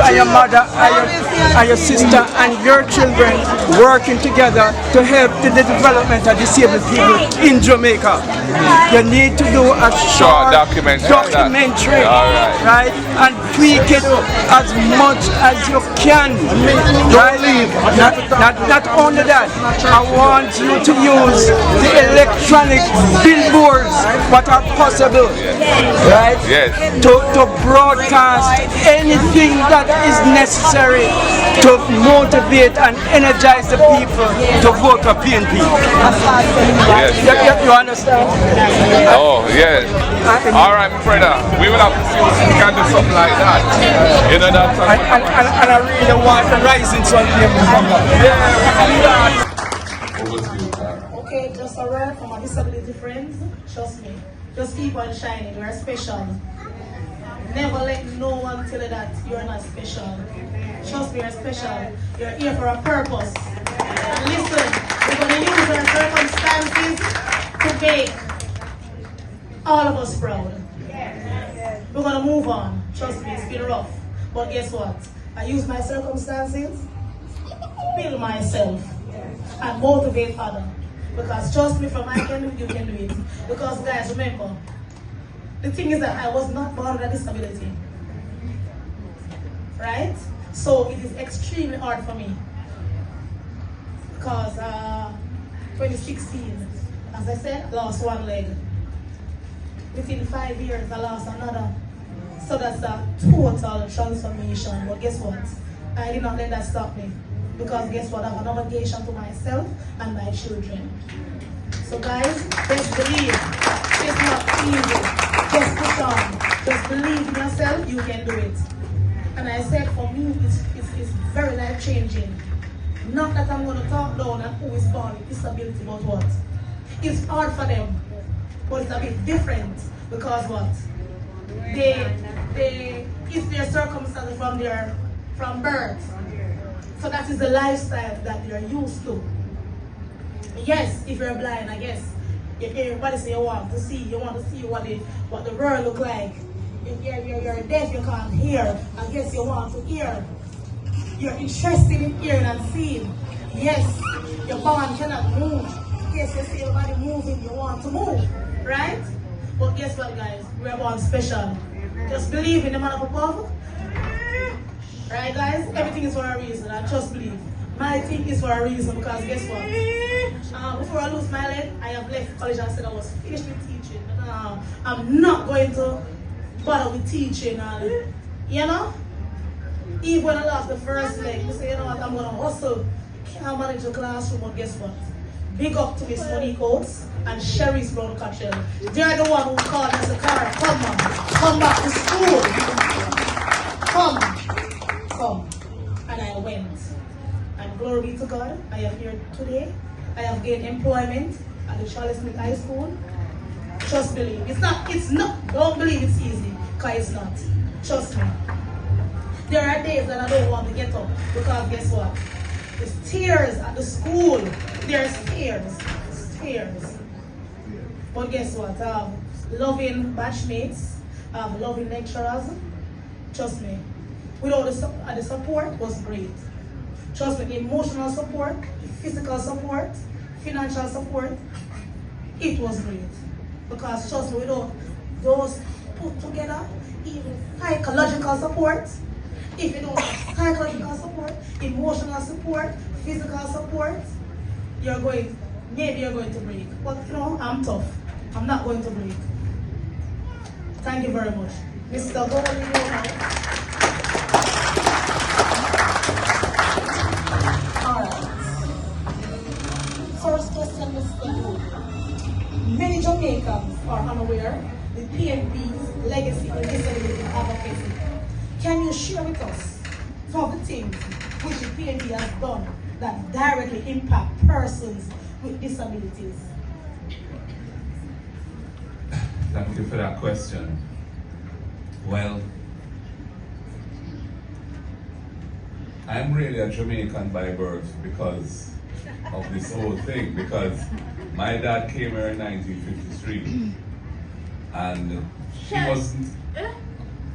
and your mother and your sister and your children working together to help the development of disabled people in Jamaica. You need to do a short documentary, right? And tweak it as much as you can, right? Not only that, I want you to use the electronic billboards what are possible, right? To broadcast anything that is necessary to motivate and energize the people to vote for PNP. You understand? Oh, yeah. All right, my brother. We will have to see if we can do something like that. You know that? And I really want the rising sun here to come up. Okay, just a word from my disability friends. Trust me. Just keep on shining. You're special. Never let no one tell you that you're not special. Trust me, you're special. You're here for a purpose. And listen, we're going to use our circumstances to make all of us proud. We're going to move on. Trust me, it's been rough. But guess what? I use my circumstances, build myself, and motivate others. Because trust me, from I can do it, you can do it. Because guys, remember, the thing is that I was not born with a disability. Right? So it is extremely hard for me. Because 2016, as I said, I lost one leg. Within 5 years, I lost another. So that's a total transformation. But guess what? I did not let that stop me. Because guess what? I have an obligation to myself and my children. So guys, just believe. It's not easy. Just push on. Just believe in yourself, you can do it. And I said for me, it's very life changing. Not that I'm going to talk down and who is born with disability, but what? It's hard for them. But it's a bit different. Because what? It's their circumstances from birth. So that is the lifestyle that they're used to. Yes, if you're blind, I guess. If everybody say you want to see what the world look like. If you're deaf, you can't hear. I guess you want to hear. You're interested in hearing and seeing. Yes, your body cannot move. Yes, you see your body moving, you want to move, right? But guess what, guys? We're born special. Just believe in the man of above. Right, guys? Everything is for a reason, and just believe. My thing is for a reason, because guess what? Before I lose my leg, I have left college and said I was finished with teaching. I'm not going to bother with teaching, and you know? Even when I lost the first leg, I say, you know what, I'm going to hustle. Can't manage the classroom, but guess what? Big up to Miss Monique Oates and Sherry's Brown Cottrell. They're the one who called us a car. Come on, come back to school. Come. And I went. And glory be to God, I am here today. I have gained employment at the Charles Smith High School. Just believe. It's not, don't believe it's easy, because it's not. Trust me. There are days that I don't want to get up, because guess what? There's tears at the school. There's tears. But guess what? I have loving batchmates. I have loving lecturers. Trust me. Without the support was great. Trust me, emotional support, physical support, financial support, it was great. Because trust me, without those put together, even psychological support, if you don't have psychological support, emotional support, physical support, maybe you're going to break. But you know, I'm tough. I'm not going to break. Thank you very much. Mr. Goldie, first question, Mr. Goldie. Many Jamaicans are unaware the PNP's legacy in disability advocacy. Can you share with us some of the things which the PNP has done that directly impact persons with disabilities? Thank you for that question. Well, I'm really a Jamaican by birth because of this whole thing, because my dad came here in 1953 and he wasn't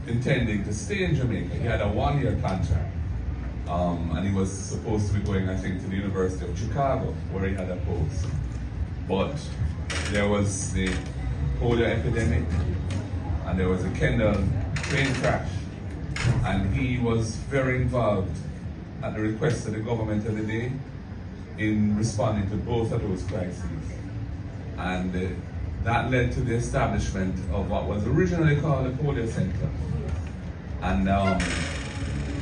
intending to stay in Jamaica. He had a 1-year contract. And he was supposed to be going, I think, to the University of Chicago, where he had a post. But there was the polio epidemic, and there was a Kendall train crash. And he was very involved at the request of the government of the day in responding to both of those crises. And that led to the establishment of what was originally called the Polio Center. And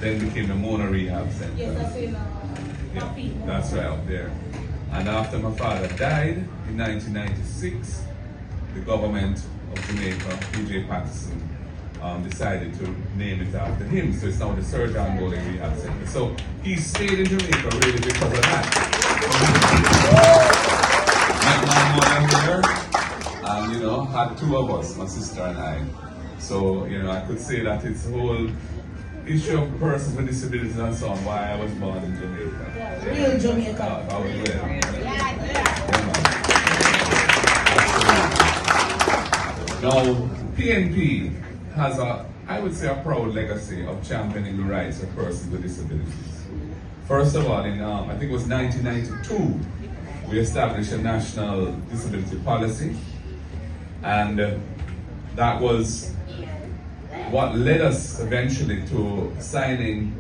then became the Mona Rehab Center. Yes, that's in Yeah, that's right up there. And after my father died in 1996, the government of Jamaica, P.J. Patterson, decided to name it after him. So it's now the Sir John Bowling Rehab Center. So he stayed in Jamaica really because of that. Met my mother here, and you know, had 2 of us, my sister and I. So, you know, I could say that it's a whole issue of persons with disabilities and so on, why I was born in Jamaica. Yeah, real Jamaica. I was well. Now, PNP has I would say a proud legacy of championing the rights of persons with disabilities. First of all, in I think it was 1992, we established a national disability policy, and that was what led us eventually to signing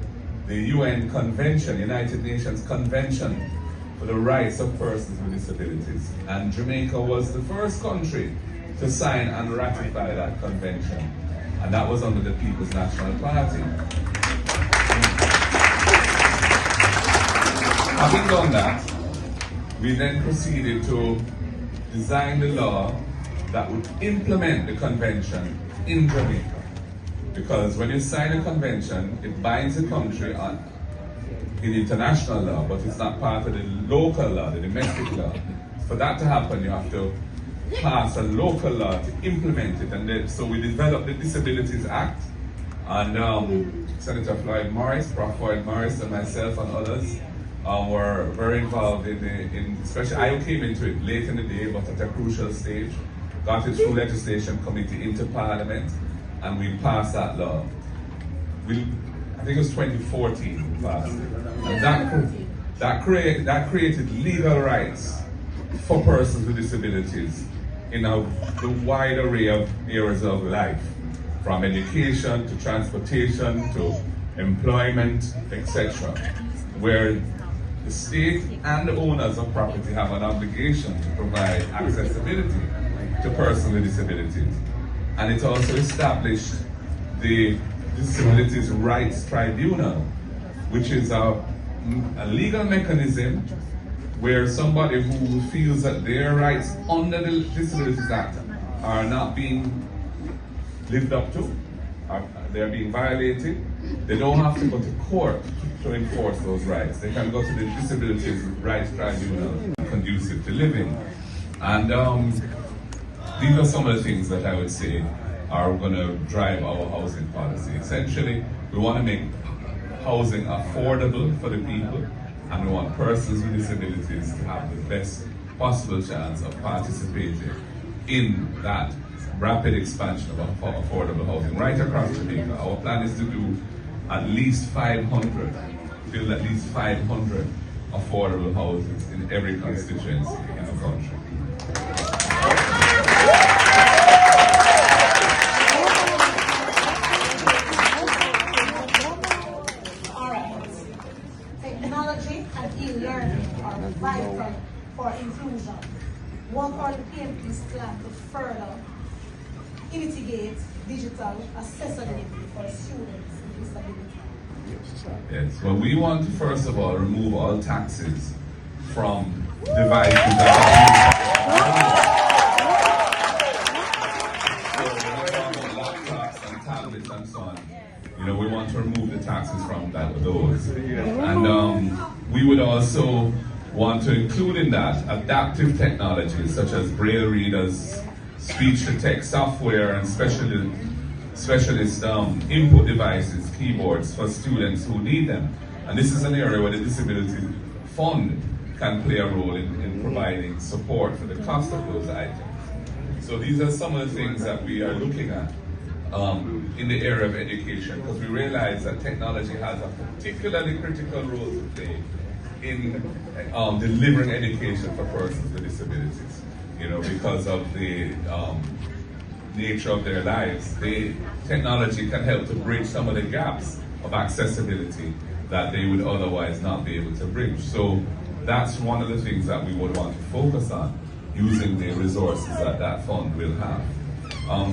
the UN Convention, United Nations Convention for the Rights of Persons with Disabilities. And Jamaica was the first country to sign and ratify that convention. And that was under the People's National Party. Having done that, we then proceeded to design the law that would implement the convention in Jamaica. Because when you sign a convention, it binds the country on in international law, but it's not part of the local law, the domestic law. For that to happen, you have to pass a local law to implement it. And then, so we developed the Disabilities Act, and Senator Floyd Morris, Prof. Floyd Morris, and myself and others were very involved especially I came into it late in the day, but at a crucial stage, got it through legislation committee into Parliament, and we passed that law. I think it was 2014 we passed it. And that created legal rights for persons with disabilities in a wide array of areas of life, from education to transportation to employment, etc., where the state and the owners of property have an obligation to provide accessibility to persons with disabilities. And it also established the Disabilities Rights Tribunal, which is a legal mechanism where somebody who feels that their rights under the Disabilities Act are not being lived up to, they're being violated, they don't have to go to court to enforce those rights. They can go to the Disabilities Rights Tribunal, conducive to living. And these are some of the things that I would say are going to drive our housing policy. Essentially, we want to make housing affordable for the people, and we want persons with disabilities to have the best possible chance of participating in that rapid expansion of affordable housing right across Jamaica. Our plan is to do at least 500, build at least 500 affordable houses in every constituency in the country. Technology and e-learning are vital for inclusion. One part of the PNP's plan to further mitigate digital accessibility for students with disabilities. Yes, well, we want to first of all remove all taxes from devices that laptops and tablets and so on. You know, we want to remove the taxes from those. And we would also want to include in that adaptive technologies such as braille readers, speech-to-text software, and specialist input devices, keyboards for students who need them. And this is an area where the Disability Fund can play a role in providing support for the cost of those items. So these are some of the things that we are looking at in the area of education, because we realize that technology has a particularly critical role to play in delivering education for persons with disabilities. You know, because of the nature of their lives, technology can help to bridge some of the gaps of accessibility that they would otherwise not be able to bridge. So that's one of the things that we would want to focus on, using the resources that that fund will have.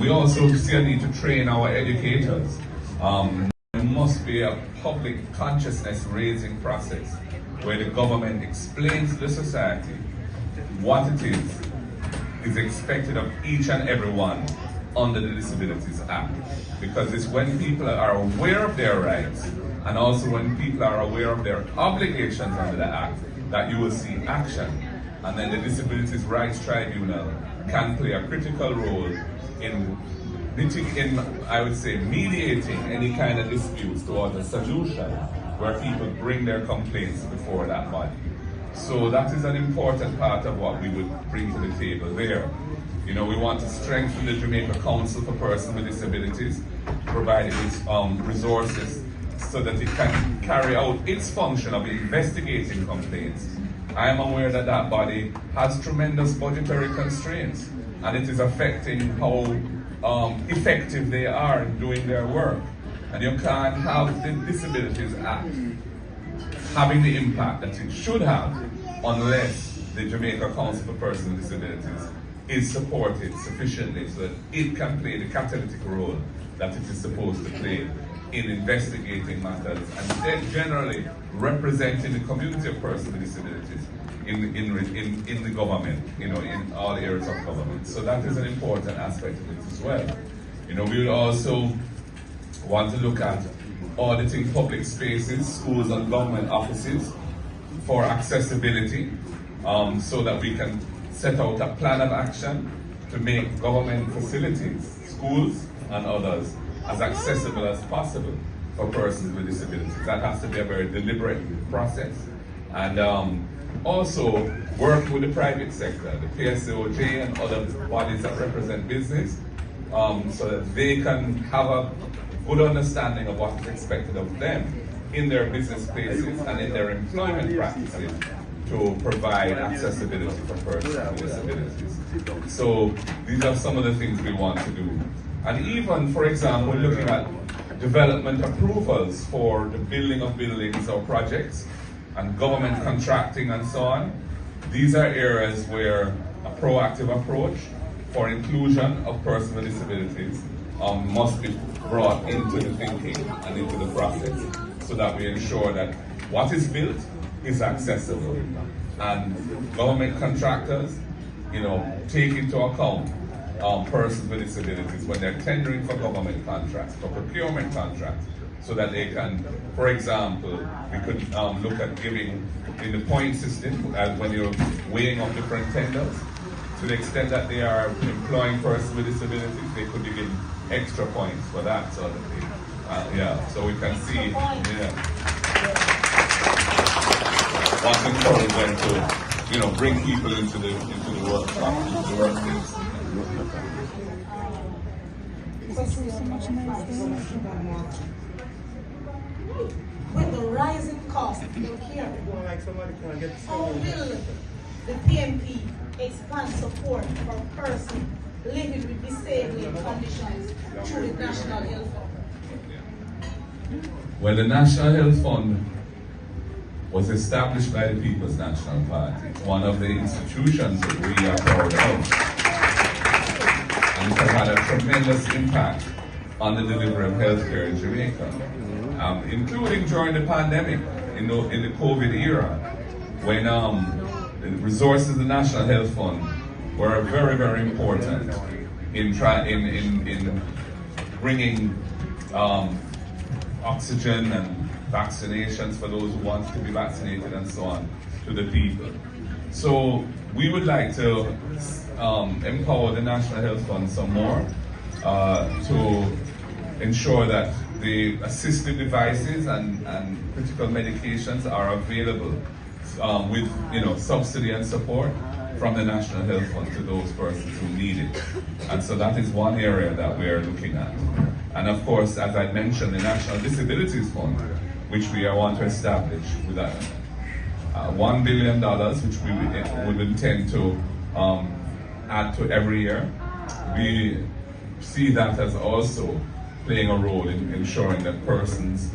We also see a need to train our educators. There must be a public consciousness raising process where the government explains to the society what it is expected of each and every one under the Disabilities Act. Because it's when people are aware of their rights, and also when people are aware of their obligations under the Act, that you will see action. And then the Disabilities Rights Tribunal can play a critical role in, I would say, mediating any kind of disputes towards a solution where people bring their complaints before that body. So that is an important part of what we would bring to the table there. You know, we want to strengthen the Jamaica Council for Persons with Disabilities, provide it with resources so that it can carry out its function of investigating complaints. I am aware that that body has tremendous budgetary constraints, and it is affecting how effective they are in doing their work. And you can't have the Disabilities Act having the impact that it should have unless the Jamaica Council for Persons with Disabilities is supported sufficiently so that it can play the catalytic role that it is supposed to play in investigating matters and then generally representing the community of persons with disabilities in the government, you know, in all areas of government. So that is an important aspect of it as well. You know, we will also want to look at auditing public spaces, schools and government offices for accessibility, so that we can set out a plan of action to make government facilities, schools and others, as accessible as possible for persons with disabilities. That has to be a very deliberate process. And also work with the private sector, the PSOJ and other bodies that represent business, so that they can have a good understanding of what is expected of them in their business places and in their employment practices to provide accessibility for persons with disabilities. So these are some of the things we want to do. And even, for example, looking at development approvals for the building of buildings or projects and government contracting and so on. These are areas where a proactive approach for inclusion of persons with disabilities must be brought into the thinking and into the process so that we ensure that what is built is accessible. And government contractors, you know, take into account persons with disabilities when they're tendering for government contracts, for procurement contracts, so that they can, for example, we could look at giving in the point system when you're weighing up different tenders, to the extent that they are employing persons with disabilities, they could be given extra points for that sort of thing. Yeah, so we can see, want to encourage them to, you know, bring people into the workshop, into the workplace. With the rising cost of care, how will the PMP expand support for persons living with disabling conditions through the National Health Fund? Well, the National Health Fund was established by the People's National Party. It's one of the institutions that we are proud of. And it has had a tremendous impact on the delivery of healthcare in Jamaica, including during the pandemic, in the COVID era, when the resources of the National Health Fund were very, very important in bringing oxygen and vaccinations for those who want to be vaccinated and so on to the people. So we would like to empower the National Health Fund some more to ensure that the assistive devices and critical medications are available with, you know, subsidy and support, from the National Health Fund to those persons who need it. And so that is one area that we are looking at. And of course, as I mentioned, the National Disabilities Fund, which we want to establish with that $1 billion, which we would intend to add to every year. We see that as also playing a role in ensuring that persons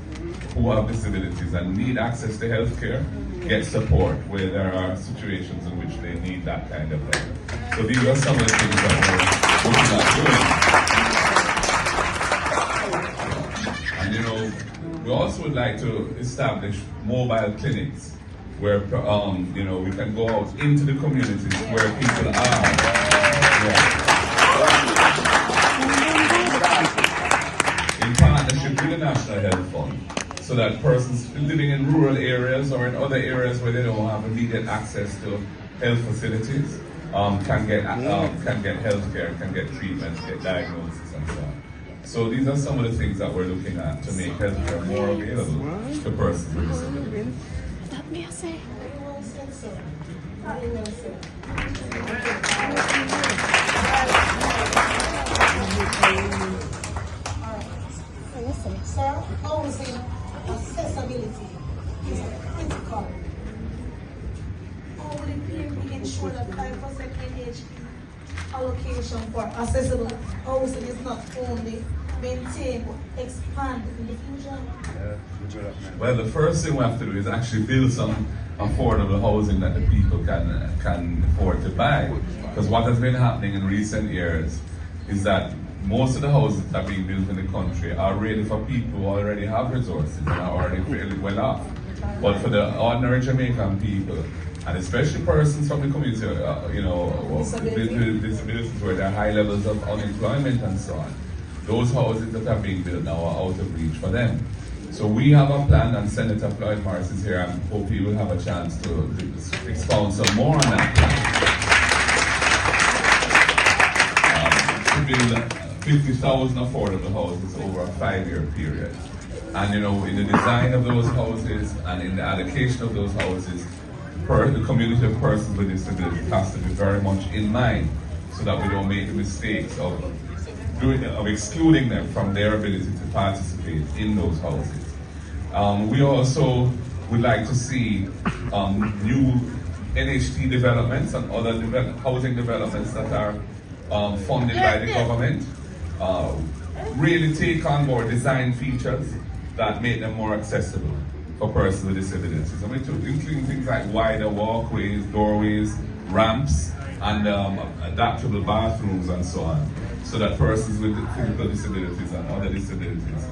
who have disabilities and need access to health care get support where there are situations in which they need that kind of help. So these are some of the things that we're looking at doing. And you know, we also would like to establish mobile clinics where we can go out into the communities where people are. Yeah. In partnership with the National Health Fund, so that persons living in rural areas or in other areas where they don't have immediate access to health facilities can get health care, can get treatment, get diagnosis, and so on. So these are some of the things that we're looking at to make health care more available to persons with disabilities. Sir, housing accessibility is critical. How will the PMP ensure that 5% NHP allocation for accessible housing is not only maintained but expanded in the future? Well, the first thing we have to do is actually build some affordable housing that the people can afford to buy. Because what has been happening in recent years is that most of the houses that are being built in the country are ready for people who already have resources and are already fairly well off. But for the ordinary Jamaican people, and especially persons from the community, with disabilities where there are high levels of unemployment and so on, those houses that are being built now are out of reach for them. So we have a plan, and Senator Floyd Morris is here, and hope he will have a chance to expound some more on that plan. To build 50,000 affordable houses over a 5-year period. And in the design of those houses and in the allocation of those houses, the community of persons with disabilities has to be very much in mind, so that we don't make the mistakes of excluding them from their ability to participate in those houses. We also would like to see new NHT developments and other housing developments that are funded by the government really take on board design features that make them more accessible for persons with disabilities. I mean, including things like wider walkways, doorways, ramps, and adaptable bathrooms and so on, so that persons with physical disabilities and other disabilities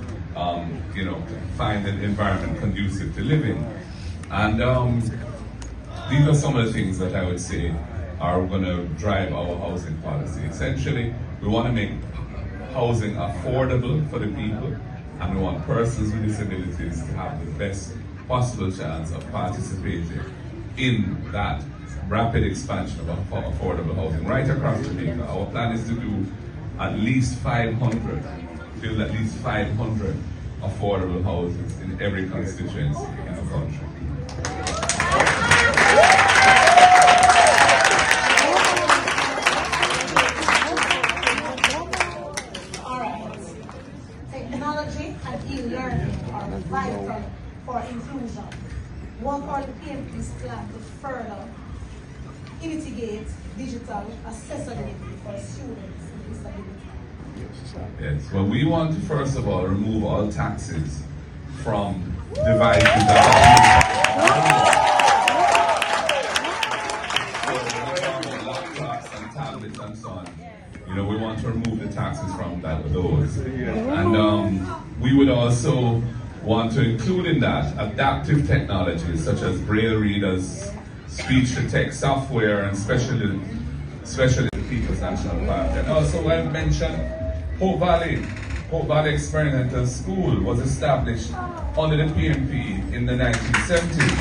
find an environment conducive to living. And these are some of the things that I would say are going to drive our housing policy. Essentially, we want to make housing affordable for the people, and we want persons with disabilities to have the best possible chance of participating in that rapid expansion of affordable housing right across Jamaica. Our plan is to do at least 500, build at least 500 affordable houses in every constituency in the country. Technology and e-learning are vital for inclusion. What are the PMP's plans to further mitigate digital accessibility for students with disabilities? Yes, well, we want to first of all remove all taxes from devices that laptops and tablets and so on. We want to remove the taxes from those. And we would also want to include in that adaptive technologies such as braille readers, speech-to-text software, and especially the People's National Park. And also, I mentioned Hope Valley Experimental School was established under the PMP in the 1970s.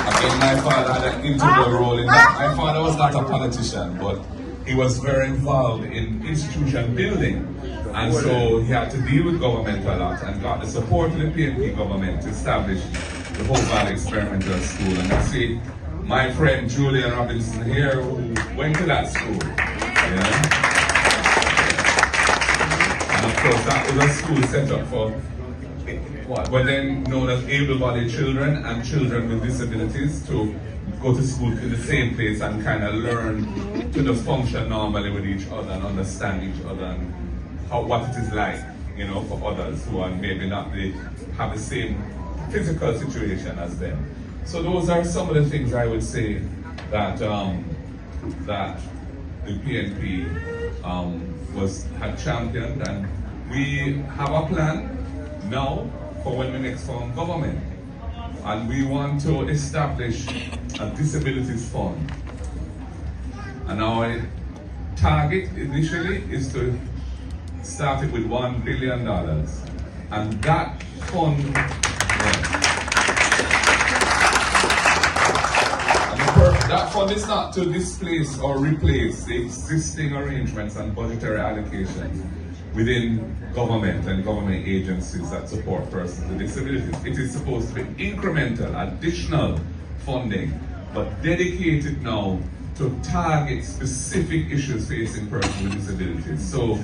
Again, my father had an integral role in that. My father was not a politician, but he was very involved in institution building. And so he had to deal with government a lot and got the support of the PNP government to establish the Hope Valley Experimental School. And I see my friend Julian Robinson here, who went to that school. And of course, that was a school set up for what were then known as able-bodied children and children with disabilities to go to school in the same place and kind of learn to just function normally with each other and understand each other and what it is like, for others who are maybe not have the same physical situation as them. So those are some of the things I would say that that the PNP had championed, and we have a plan now for when we next form government, and we want to establish a disabilities fund. And our target initially is to start it with $1 billion, and that fund. That fund is not to displace or replace the existing arrangements and budgetary allocations within government and government agencies that support persons with disabilities. It is supposed to be incremental, additional funding, but dedicated now to target specific issues facing persons with disabilities. So,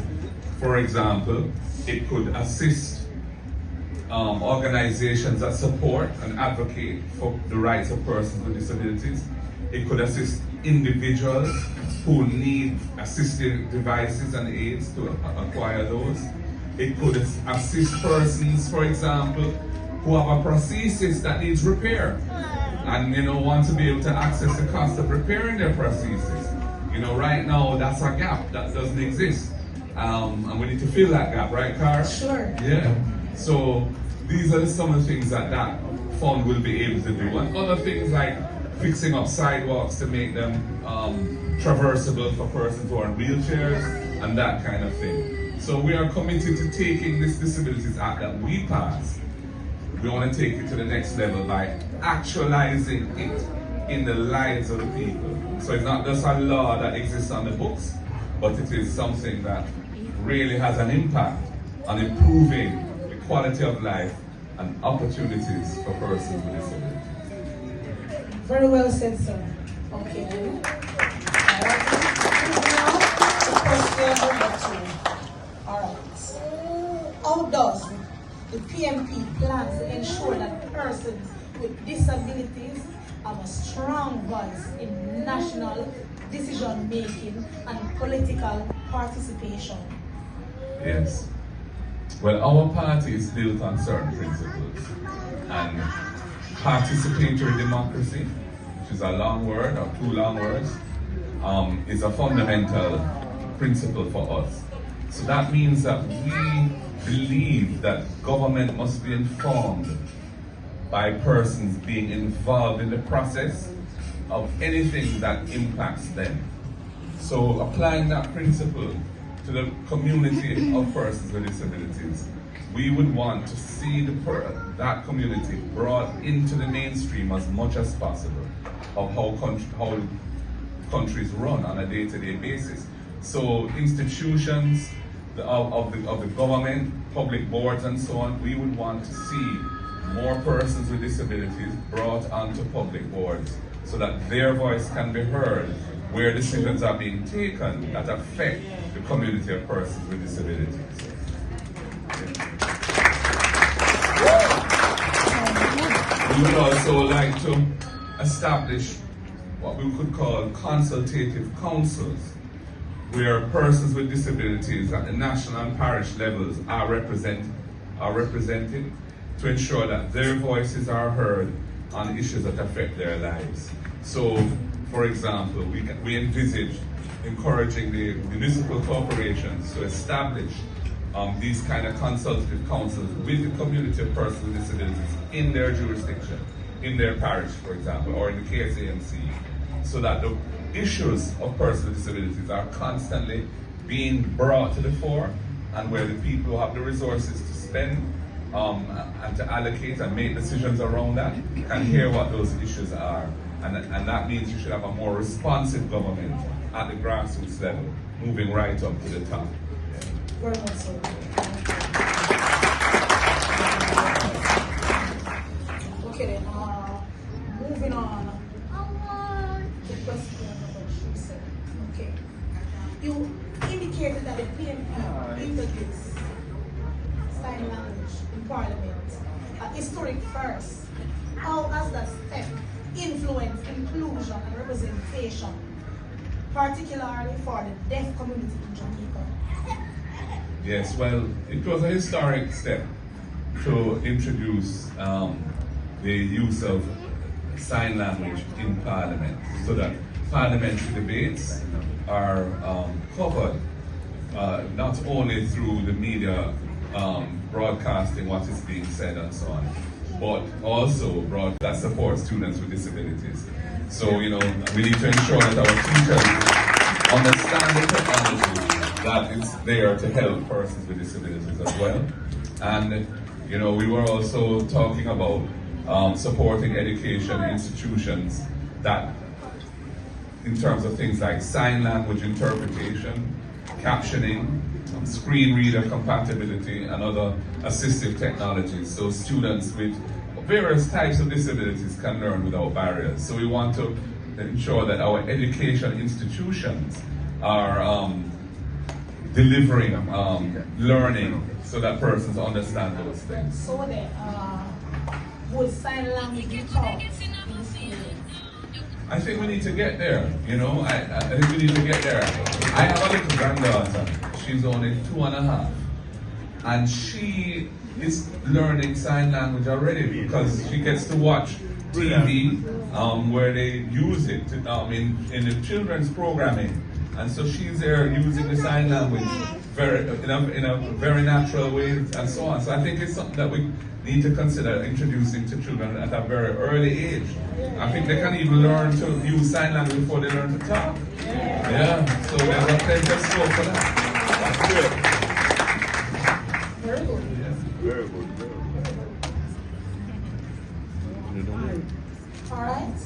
for example, it could assist organizations that support and advocate for the rights of persons with disabilities. It could assist individuals who need assistive devices and aids to acquire those. It could assist persons, for example, who have a prosthesis that needs repair and want to be able to access the cost of repairing their prosthesis. Right now that's a gap that doesn't exist. And we need to fill that gap, right, Cara? Sure. Yeah. So these are some of the things that fund will be able to do. And other things like fixing up sidewalks to make them traversable for persons who are in wheelchairs and that kind of thing. So we are committed to taking this Disabilities Act that we passed. We want to take it to the next level by actualizing it in the lives of the people. So it's not just a law that exists on the books, but it is something that really has an impact on improving the quality of life and opportunities for persons with disabilities. Very well said, sir. Okay. Alright. How does the PMP plan to ensure that persons with disabilities have a strong voice in national decision making and political participation? Yes. Well, our party is built on certain principles, and participatory democracy, which is a long word or two long words, is a fundamental principle for us. So that means that we believe that government must be informed by persons being involved in the process of anything that impacts them. So applying that principle to the community of persons with disabilities, we would want to see that community brought into the mainstream as much as possible of how countries run on a day-to-day basis. So institutions of the government, public boards and so on, we would want to see more persons with disabilities brought onto public boards so that their voice can be heard where decisions are being taken that affect the community of persons with disabilities. We would also like to establish what we could call consultative councils, where persons with disabilities at the national and parish levels are represented to ensure that their voices are heard on issues that affect their lives. So, for example, we envisage encouraging the municipal corporations to establish these kind of consultative councils with the community of persons with disabilities in their jurisdiction, in their parish, for example, or in the KSAMC, so that the issues of persons with disabilities are constantly being brought to the fore, and where the people who have the resources to spend and to allocate and make decisions around that can hear what those issues are. And that means you should have a more responsive government at the grassroots level, moving right up to the top. Very much so. Okay then. Parliament, a historic first. How has that step influenced inclusion and representation, particularly for the deaf community in Jamaica? Yes, well, it was a historic step to introduce the use of sign language in Parliament, so that parliamentary debates are covered not only through the media broadcasting what is being said and so on, but also that support students with disabilities. So, you know, we need to ensure that our teachers understand the technology that is there to help persons with disabilities as well. And, you know, we were also talking about supporting education institutions that, in terms of things like sign language interpretation, captioning, screen reader compatibility, and other assistive technologies, so students with various types of disabilities can learn without barriers. So we want to ensure that our education institutions are delivering learning so that persons understand those things. So then, would sign language be taught? I think we need to get there, you know, I think we need to get there. I have a little granddaughter, she's only 2.5, and she is learning sign language already because she gets to watch TV where they use it in the children's programming, and so she's there using the sign language in a very natural way and so on. So I think it's something that we need to consider introducing to children at a very early age. I think they can even learn to use sign language before they learn to talk. Yeah, so there's a plenty of scope for that. That's good. Very good. Very good. All right.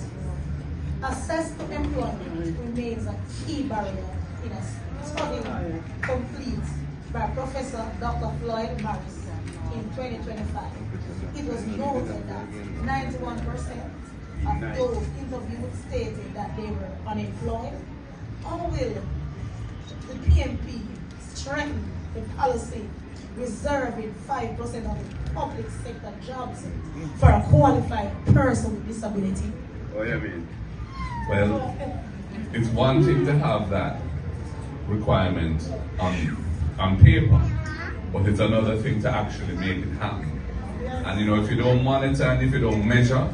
Access to employment remains a key barrier in a study complete by Professor Dr. Floyd Morris in 2025. It was noted that 91% of those interviewed stated that they were unemployed. How will the PMP strengthen the policy reserving 5% of the public sector jobs for a qualified person with disability? Oh, yeah, man. Well, it's one thing to have that requirement on paper, but it's another thing to actually make it happen. And you know, if you don't monitor and if you don't measure,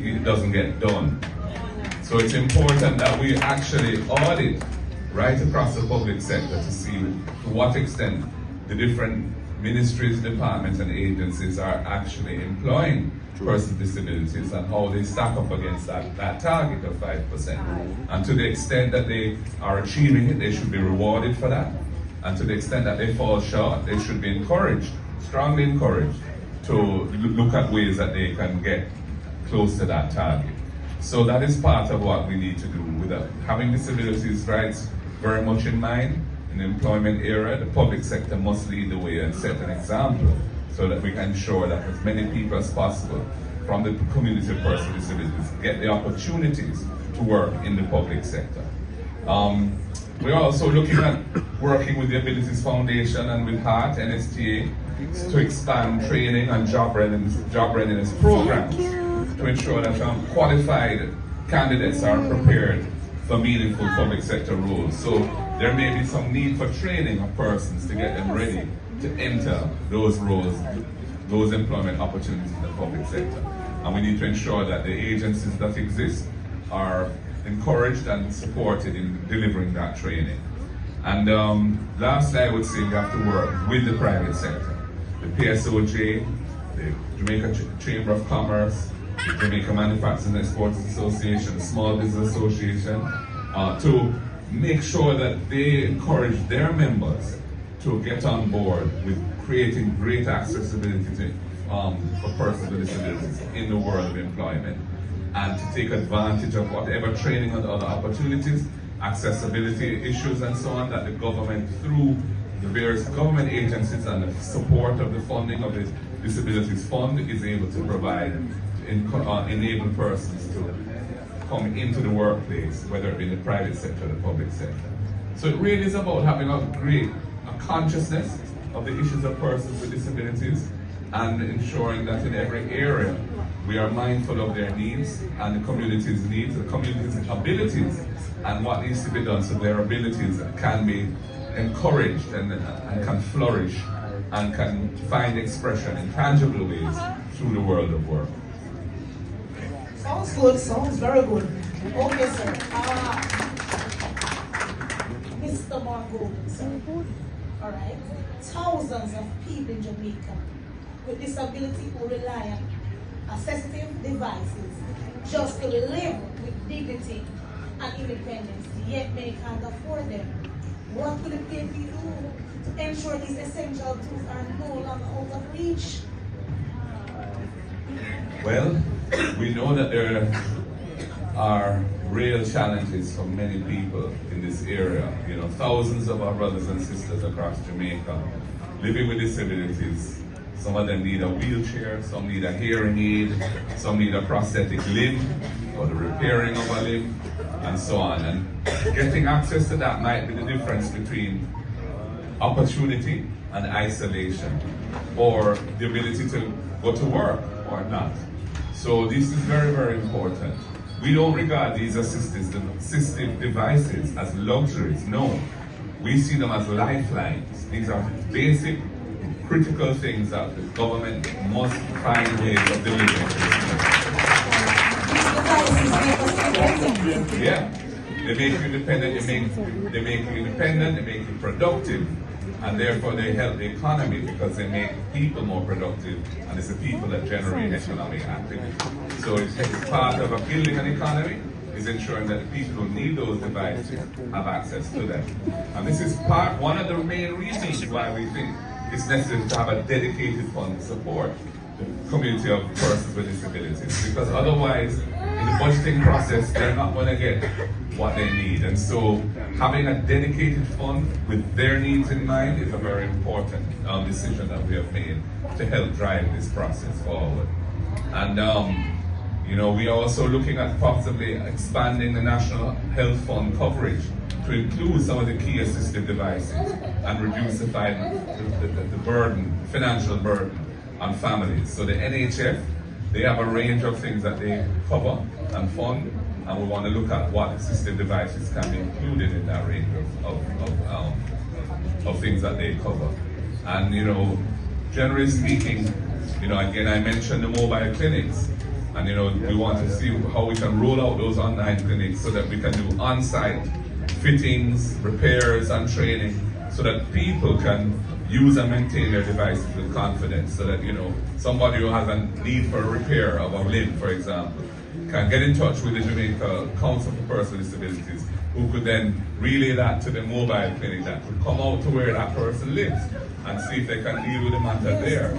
it doesn't get done. So it's important that we actually audit right across the public sector to see to what extent the different ministries, departments, and agencies are actually employing persons with disabilities and how they stack up against that target of 5%. And to the extent that they are achieving it, they should be rewarded for that. And to the extent that they fall short, they should be encouraged, strongly encouraged, to look at ways that they can get close to that target. So that is part of what we need to do with having disabilities rights very much in mind. In the employment era, the public sector must lead the way and set an example so that we can ensure that as many people as possible from the community of persons with disabilities get the opportunities to work in the public sector. We're also looking at working with the Abilities Foundation and with HEART, NSTA, to expand training and job readiness programs to ensure that qualified candidates are prepared for meaningful public sector roles. So there may be some need for training of persons to get them ready to enter those roles, those employment opportunities in the public sector. And we need to ensure that the agencies that exist are encouraged and supported in delivering that training. And lastly, I would say we have to work with the private sector, the PSOJ, the Jamaica Chamber of Commerce, the Jamaica Manufacturing and Exporters Association, the Small Business Association, to make sure that they encourage their members to get on board with creating great accessibility for persons with disabilities in the world of employment, and to take advantage of whatever training and other opportunities, accessibility issues and so on, that the government, through the various government agencies and the support of the funding of the Disabilities Fund, is able to provide, enable persons to come into the workplace, whether it be in the private sector or the public sector. So it really is about having a consciousness of the issues of persons with disabilities and ensuring that in every area we are mindful of their needs and the community's needs, the community's abilities, and what needs to be done so their abilities can be encouraged and can flourish and can find expression in tangible ways through the world of work. Sounds good, sounds very good. Okay, sir. Mr. Margot, sir. All right. Thousands of people in Jamaica with disability who rely on assistive devices just to live with dignity and independence, yet many can't afford them. What will the PAP do to ensure these essential tools are no longer out of reach? Well, we know that there are real challenges for many people in this area. You know, thousands of our brothers and sisters across Jamaica living with disabilities. Some of them need a wheelchair, some need a hearing aid, some need a prosthetic limb or the repairing of a limb, and so on. And getting access to that might be the difference between opportunity and isolation, or the ability to go to work or not. So this is very, very important. We don't regard these assistive devices as luxuries, no. We see them as lifelines. These are basic, critical things that the government must find ways of delivering. Yeah, they make you independent, they make you independent, they make you productive, and therefore they help the economy because they make people more productive, and it's the people that generate economic activity. So it's part of building an economy, is ensuring that the people who need those devices have access to them. And this is one of the main reasons why we think it's necessary to have a dedicated fund to support the community of persons with disabilities, because otherwise in the budgeting process they're not going to get what they need. And so having a dedicated fund with their needs in mind is a very important decision that we have made to help drive this process forward. And you know, we are also looking at possibly expanding the National Health Fund coverage to include some of the key assistive devices and reduce the burden, financial burden on families. So the NHF, they have a range of things that they cover and fund, and we want to look at what assistive devices can be included in that range of things that they cover. And you know, generally speaking, you know, again, I mentioned the mobile clinics. And you know, we want to see how we can roll out those online clinics so that we can do on-site fittings, repairs, and training, so that people can use and maintain their devices with confidence. So that, you know, somebody who has a need for a repair of a limb, for example, can get in touch with the Jamaica Council for Persons with Disabilities, who could then relay that to the mobile clinic that could come out to where that person lives and see if they can deal with the matter there.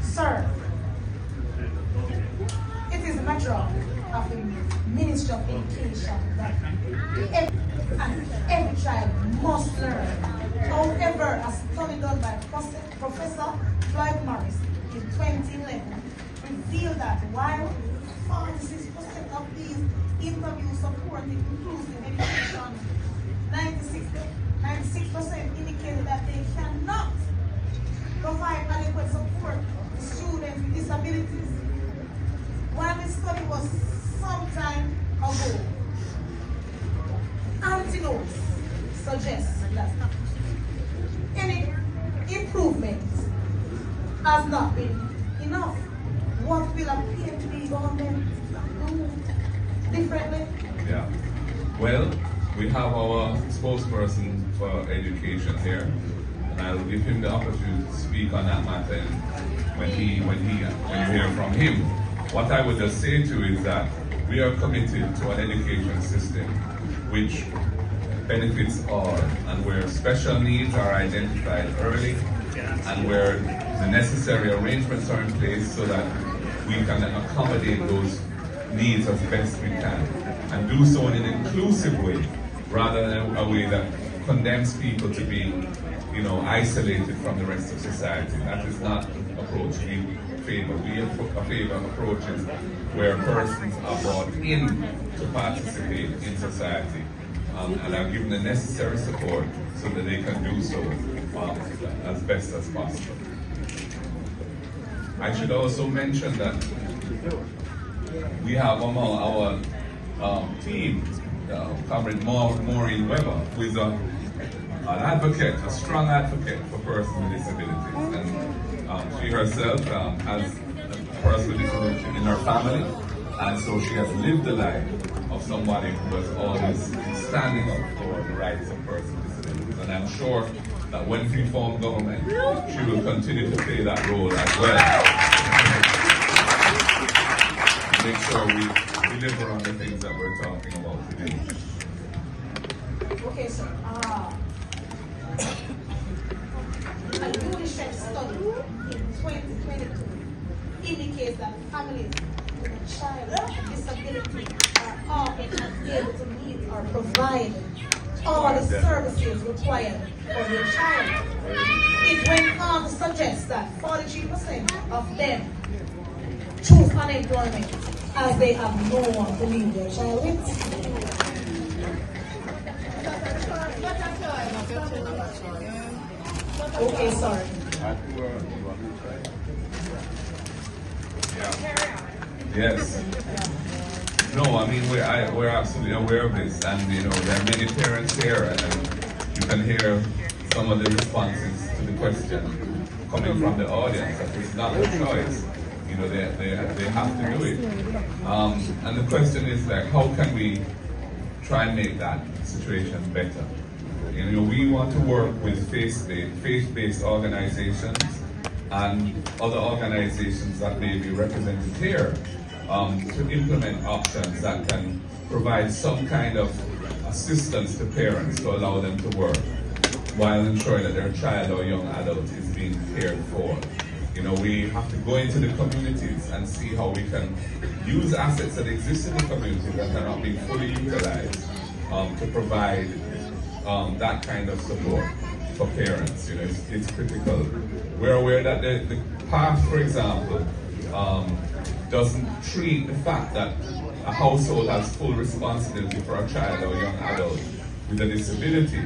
Sir, it is a matter of the Ministry of Education that every child must learn. However, a study done by Professor Floyd Morris in 2011 revealed that while 46% of these interviews supported inclusive education, 96% indicated that they cannot provide adequate support to students with disabilities. While the study was some time ago, antidotes suggest that any improvement has not been enough. What will a PhD government do differently? Yeah. Well, we have our spokesperson for education here, and I'll give him the opportunity to speak on that matter when you hear from him. What I would just say to you is that we are committed to an education system which benefits all, and where special needs are identified early, and where the necessary arrangements are in place so that we can accommodate those needs as best we can, and do so in an inclusive way, rather than a way that condemns people to be, you know, isolated from the rest of society. That is not the approach we favor. We favor approaches where persons are brought in to participate in society and are given the necessary support so that they can do so as best as possible. I should also mention that we have among our team, Comrade Maureen Weber, who is an advocate, a strong advocate for persons with disabilities. And she herself has a person with disability in her family, and so she has lived the life of somebody who has always been standing up for the rights of persons with disabilities. And I'm sure that when we form government, she will continue to play that role as well. Make sure we deliver on the things that we're talking about today. Okay, sir. A UNICEF study in 2022 indicates that families with a child with disability are often unable to meet or provide all the services required for their child. It went on to suggest that 43% of them choose unemployment as they have no one to leave their child with. Okay, sorry. Yes. No, I mean we're absolutely aware of this, and there are many parents here, and you can hear some of the responses to the question coming from the audience that it's not a choice. They have to do it. And the question is how can we try and make that situation better? We want to work with faith-based organizations and other organizations that may be represented here to implement options that can provide some kind of assistance to parents to allow them to work while ensuring that their child or young adult is being cared for. We have to go into the communities and see how we can use assets that exist in the community that are not being fully utilized to provide that kind of support for parents. It's critical. We're aware that the PATH, for example, doesn't treat the fact that a household has full responsibility for a child or young adult with a disability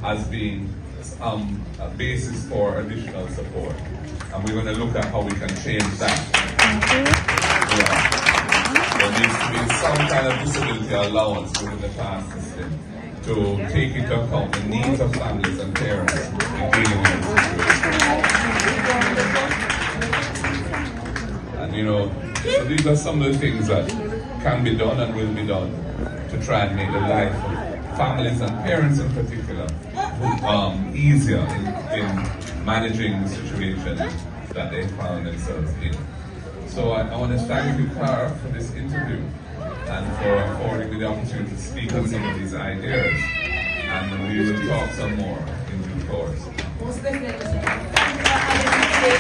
as being a basis for additional support. And we're going to look at how we can change that. There needs to be some kind of disability allowance within the PATH system to take into account the needs of families and parents in dealing with this situation. And so these are some of the things that can be done and will be done to try and make the life of families and parents in particular easier in managing the situation that they found themselves in. So I want to thank you, Cara, for this interview and for affording me the opportunity to speak on some of these ideas. And we will talk some more in due course. Most definitely, sir. Thank you for having me today.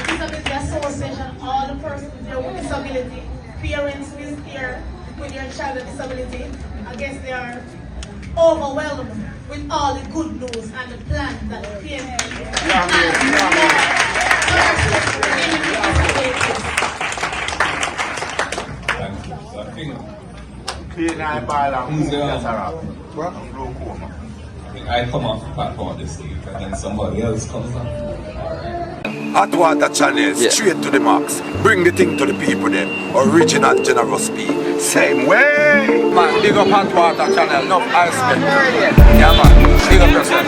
Disability Association, all the persons there with disability, parents who is here with their child with disability, I guess they are overwhelmed with all the good news and the plan that the Thank you. So I think I come off the platform at this stage and then somebody else comes up. Hot Water Channel, straight to the max. Bring the thing to the people then. Original generous speed. Same way. Man, big up Hot Water Channel, enough ice cream. Yeah man, big up yourself.